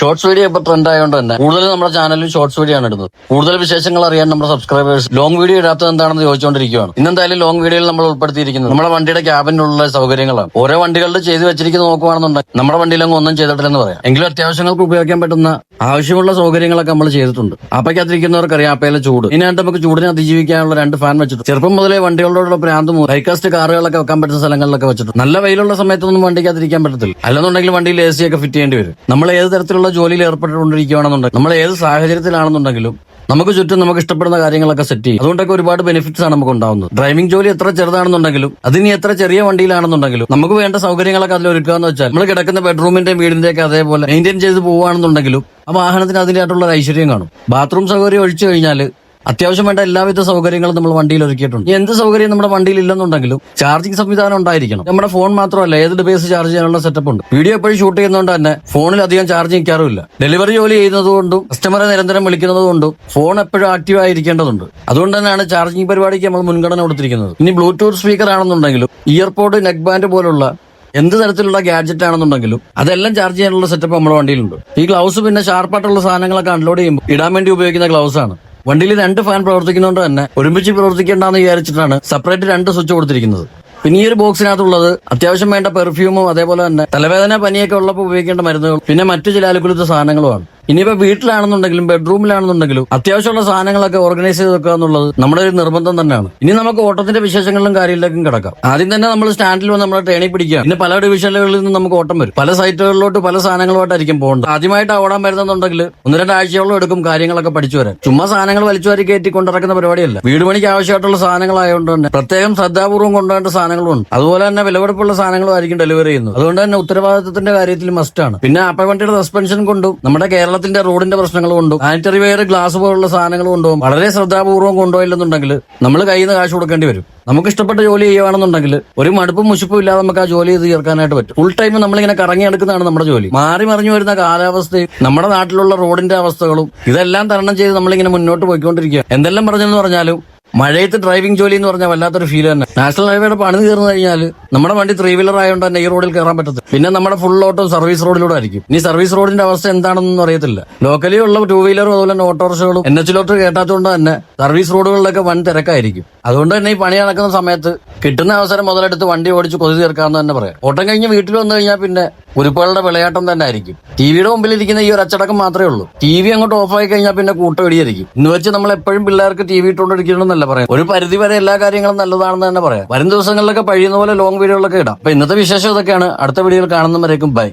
Shorts video ഇപ്പൊ trend ആയതുകൊണ്ട് തന്നെ കൂടുതൽ നമ്മുടെ ചാനലിൽ ഷോർട്സ് വീഡിയോ ആണ് ഇടുന്നത്. കൂടുതൽ വിശേഷങ്ങൾ അറിയാൻ നമ്മുടെ സബ്സ്ക്രൈബേഴ്സ് ലോങ് വീഡിയോ ഇടാത്തത് എന്താണെന്ന് ചോദിച്ചുകൊണ്ടിരിക്കുകയാണ്. ഇന്നെന്തായാലും ലോങ് വീഡിയോയിൽ നമ്മൾ ഉൾപ്പെടുത്തിയിരിക്കുന്നത് നമ്മുടെ വണ്ടിയുടെ ക്യാബിനുള്ള സൗകര്യങ്ങളാണ്. ഓരോ വണ്ടികളുടെ ചെയ്ത് വെച്ചിരിക്കുന്നത് നോക്കുകയാണെന്നുണ്ടെങ്കിൽ നമ്മുടെ വണ്ടിയിലൊന്നും ഒന്നും ചെയ്തിട്ടില്ലെന്ന് പറയാം. എങ്കിലും അത്യാവശ്യങ്ങൾക്ക് ഉപയോഗിക്കാൻ പറ്റുന്ന ആവശ്യമുള്ള സൗകര്യങ്ങളൊക്കെ നമ്മൾ ചെയ്തിട്ടുണ്ട്. ആപ്പയ്ക്കകത്തിരിക്കുന്നവർക്കറിയാം ആപ്പയിലെ ചൂട്. ഇതിനായിട്ട് നമുക്ക് ചൂടിനെ അതിജീവിക്കാനുള്ള 2 ഫാൻ വെച്ചിട്ടുണ്ട്. ചെറുപ്പം മുതലേ വണ്ടികളോടുള്ള പ്രാന്ത് ഹൈകാസ്റ്റ് കാറുകളൊക്കെ വെക്കാൻ പറ്റുന്ന സ്ഥലങ്ങളിലൊക്കെ വെച്ചിട്ടുണ്ട്. നല്ല വെയിലുള്ള സമയത്തൊന്നും വണ്ടിക്കകത്തിരിക്കാൻ പറ്റത്തില്ല. അല്ലെന്നുണ്ടെങ്കിൽ വണ്ടിയിൽ AC ഒക്കെ ഫിറ്റ് ചെയ്യേണ്ടി വരും. നമ്മൾ ഏത് തരത്തിലുള്ള ജോലിയിൽ ഏർപ്പെട്ടുകൊണ്ടിരിക്കുകയാണെന്നുണ്ടെങ്കിൽ നമ്മൾ ഏത് സാഹചര്യത്തിലാണെന്നുണ്ടെങ്കിലും നമുക്ക് ചുറ്റും നമുക്ക് ഇഷ്ടപ്പെടുന്ന കാര്യങ്ങളൊക്കെ സെറ്റ് ചെയ്യും. അതുകൊണ്ടൊക്കെ ഒരുപാട് ബെനിഫിറ്റ്സ് ആണ് നമുക്ക് ഉണ്ടാവുന്നത്. ഡ്രൈവിംഗ് ജോലി എത്ര ചെറുതാണെന്നുണ്ടെങ്കിലും അതിന് എത്ര ചെറിയ വണ്ടിയിലാണെന്നുണ്ടെങ്കിലും നമുക്ക് വേണ്ട സൗകര്യങ്ങളൊക്കെ അതിൽ ഒരുക്കാന്ന് വെച്ചാൽ നമ്മൾ കിടക്കുന്ന ബെഡ്റൂമിന്റെയും വീടിന്റെയൊക്കെ അതേപോലെ മെയിൻറ്റെയിൻ ചെയ്ത് പോവുകയാണെന്നുണ്ടെങ്കിലും ആ വാഹനത്തിന് അതിനായിട്ടുള്ള ഒരു ഐശ്വര്യം കാണും. ബാത്റൂം സൗകര്യം ഒഴിച്ചു കഴിഞ്ഞാൽ അത്യാവശ്യം വേണ്ട എല്ലാവിധ സൗകര്യങ്ങളും നമ്മൾ വണ്ടിയിൽ ഒരുക്കിയിട്ടുണ്ട്. എന്ത് സൗകര്യം നമ്മുടെ വണ്ടിയിൽ ഇല്ലെന്നുണ്ടെങ്കിലും ചാർജിങ് സംവിധാനം ഉണ്ടായിരിക്കണം. നമ്മുടെ ഫോൺ മാത്രമല്ല ഏത് ഡിവൈസ് ചാർജ് ചെയ്യാനുള്ള സെറ്റപ്പ് ഉണ്ട്. വീഡിയോ എപ്പോഴും ഷൂട്ട് ചെയ്യുന്നതുകൊണ്ട് തന്നെ ഫോണിൽ അധികം ചാർജ് നിൽക്കാറുമില്ല. ഡെലിവറി ജോലി ചെയ്യുന്നതുകൊണ്ടും കസ്റ്റമറെ നിരന്തരം വിളിക്കുന്നതുകൊണ്ടും ഫോൺ എപ്പോഴും ആക്റ്റീവ് ആയിരിക്കേണ്ടതുണ്ട്. അതുകൊണ്ട് തന്നെയാണ് ചാർജിങ് പരിപാടിക്ക് നമ്മൾ മുൻഗണന കൊടുത്തിരിക്കുന്നത്. ഇനി ബ്ലൂടൂത്ത് സ്പീക്കർ ആണെന്നുണ്ടെങ്കിലും ഇയർപോഡ്, നെക്ക് ബാൻഡ് പോലുള്ള എന്ത് തരത്തിലുള്ള ഗാഡ്ജറ്റ് ആണെന്നുണ്ടെങ്കിലും അതെല്ലാം ചാർജ് ചെയ്യാനുള്ള സെറ്റപ്പ് നമ്മുടെ വണ്ടിയിലുണ്ട്. ഈ ഗ്ലൗസ് പിന്നെ ഷാർപ്പായിട്ടുള്ള സാധനങ്ങളൊക്കെ അൺലോഡ് ചെയ്യുമ്പോൾ ഇടാൻ വേണ്ടി ഉപയോഗിക്കുന്ന ഗ്ലൗസ് ആണ്. വണ്ടിയിൽ 2 ഫാൻ പ്രവർത്തിക്കുന്നതുകൊണ്ട് തന്നെ ഒരുമിച്ച് പ്രവർത്തിക്കേണ്ടെന്ന് വിചാരിച്ചിട്ടാണ് സെപ്പറേറ്റ് 2 സ്വിച്ച് കൊടുത്തിരിക്കുന്നത്. പിന്നെ ഈ ഒരു ബോക്സിനകത്തുള്ളത് അത്യാവശ്യം വേണ്ട പെർഫ്യൂമും അതേപോലെ തന്നെ തലവേദന പനിയൊക്കെ ഉള്ളപ്പോൾ ഉപയോഗിക്കേണ്ട മരുന്നുകളും പിന്നെ മറ്റു ചില അലുക്കുലത്തെ സാധനങ്ങളുമാണ്. ഇനിയിപ്പോ വീട്ടിലാണെന്നുണ്ടെങ്കിലും ബെഡ്റൂമിലാണെന്നുണ്ടെങ്കിലും അത്യാവശ്യമുള്ള സാധനങ്ങളൊക്കെ ഓർഗനൈസ് ചെയ്ത് വെക്കുക എന്നുള്ളത് നമ്മുടെ ഒരു നിർബന്ധം തന്നെയാണ്. ഇനി നമുക്ക് ഓട്ടത്തിന്റെ വിശേഷങ്ങളിലും കാര്യങ്ങളിലേക്കും കിടക്കാം. ആദ്യം തന്നെ നമ്മൾ സ്റ്റാൻഡിൽ വന്ന് നമ്മളെ ട്രെയിനിൽ പിടിക്കുക. പിന്നെ പല ഡിവിഷനുകളിൽ നിന്ന് നമുക്ക് ഓട്ടം വരും. പല സൈറ്റുകളിലോട്ട് പല സാധനങ്ങളുമായിട്ടായിരിക്കും പോകേണ്ടത്. ആദ്യമായിട്ട് ഓടാൻ വരുന്നുണ്ടെങ്കിൽ 1-2 ആഴ്ചയോളം എടുക്കും കാര്യങ്ങളൊക്കെ പഠിച്ചു വരാൻ. ചുമ്മാ സാധനങ്ങൾ വലിച്ചുവാരി കയറ്റി കൊണ്ടിറക്കുന്ന പരിപാടിയല്ല. വീട് പണിക്ക് ആവശ്യമായിട്ടുള്ള സാധനങ്ങളായതുകൊണ്ട് തന്നെ പ്രത്യേകം ശ്രദ്ധാപൂർവ്വം കൊണ്ടുപോകേണ്ട സാധനങ്ങളുണ്ട്. അതുപോലെ തന്നെ വിലപിടിപ്പുള്ള സാധനങ്ങളും ആയിരിക്കും ഡെലിവറി ചെയ്യുന്നത്. അതുകൊണ്ട് തന്നെ ഉത്തരവാദിത്തത്തിന്റെ കാര്യത്തിൽ മസ്റ്റാണ്. പിന്നെ ആപ്പ വണ്ടിയുടെ സസ്പെൻഷൻ കൊണ്ടും നമ്മുടെ കേരളത്തിന്റെ റോഡിന്റെ പ്രശ്നങ്ങൾ കൊണ്ടും സാനിറ്ററി വെയർ, ഗ്ലാസ് പോലുള്ള സാധനങ്ങൾ കൊണ്ടും വളരെ ശ്രദ്ധാപൂർവ്വം കൊണ്ടുപോയില്ലെന്നുണ്ടെങ്കിൽ നമ്മൾ കയ്യിൽ നിന്ന് കാശ് കൊടുക്കേണ്ടി വരും. നമുക്ക് ഇഷ്ടപ്പെട്ട ജോലി ചെയ്യുകയാണെന്നുണ്ടെങ്കിൽ ഒരു മടുപ്പും മുഷിപ്പും ഇല്ലാതെ നമുക്ക് ആ ജോലി ചെയ്ത് തീർക്കാനായിട്ട് പറ്റും. ഫുൾ ടൈം നമ്മളിങ്ങനെ കറങ്ങിയെടുക്കുന്നതാണ് നമ്മുടെ ജോലി. മാറി മറിഞ്ഞു വരുന്ന കാലാവസ്ഥയും നമ്മുടെ നാട്ടിലുള്ള റോഡിന്റെ അവസ്ഥകളും ഇതെല്ലാം തരണം ചെയ്ത് നമ്മളിങ്ങനെ മുന്നോട്ട് പോയിക്കൊണ്ടിരിക്കുക. എന്തെല്ലാം പറഞ്ഞെന്ന് പറഞ്ഞാലും മഴയത്ത് ഡ്രൈവിംഗ് ജോലി എന്ന് പറഞ്ഞാൽ വല്ലാത്തൊരു ഫീൽ തന്നെ. നാഷണൽ ഹൈവേയുടെ പണി തീർന്നു കഴിഞ്ഞാൽ നമ്മുടെ വണ്ടി 3 വീലർ ആയതുകൊണ്ട് തന്നെ ഈ റോഡിൽ കയറാൻ പറ്റത്തില്ല. പിന്നെ നമ്മുടെ ഫുൾ ഓട്ടം സർവീസ് റോഡിലൂടെ ആയിരിക്കും. ഇനി സർവീസ് റോഡിന്റെ അവസ്ഥ എന്താണെന്നൊന്നും അറിയത്തില്ല. ലോക്കലി ഉള്ള 2 വീലറും അതുപോലെ തന്നെ ഓട്ടോറിക്ഷകളും NH-ലോട്ട് കേട്ടാത്തതുകൊണ്ട് തന്നെ സർവീസ് റോഡുകളിലൊക്കെ വൻ തിരക്കായിരിക്കും. അതുകൊണ്ട് തന്നെ ഈ പണി നടക്കുന്ന സമയത്ത് കിട്ടുന്ന അവസരം മുതലെടുത്ത് വണ്ടി ഓടിച്ച് കൊതി തീർക്കാമെന്ന് തന്നെ പറയാം. ഓട്ടം കഴിഞ്ഞ് വീട്ടിൽ വന്നു കഴിഞ്ഞാൽ പിന്നെ ഉരുപ്പുകളുടെ വിളയാട്ടം തന്നെ ആയിരിക്കും. ടിവിയുടെ മുമ്പിലിരിക്കുന്ന ഈ ഒരു അച്ചടക്കം മാത്രമേ ഉള്ളൂ. TV അങ്ങോട്ട് ഓഫായി കഴിഞ്ഞാൽ പിന്നെ കൂട്ടവെടിയായിരിക്കും. ഇന്ന് വെച്ച് നമ്മൾ എപ്പോഴും പിള്ളേർക്ക് TV ഇട്ടുകൊണ്ടിരിക്കണമെന്നല്ല പറയാം. ഒരു പരിധി വരെ എല്ലാ കാര്യങ്ങളും നല്ലതാണെന്ന് തന്നെ പറയാം. വരും ദിവസങ്ങളിലൊക്കെ കഴിയുന്ന പോലെ ലോങ് വീഡിയോകളൊക്കെ ഇടാം. അപ്പൊ ഇന്നത്തെ വിശേഷം ഇതൊക്കെയാണ്. അടുത്ത വീഡിയോയിൽ കാണുന്നവരേക്കും ബൈ.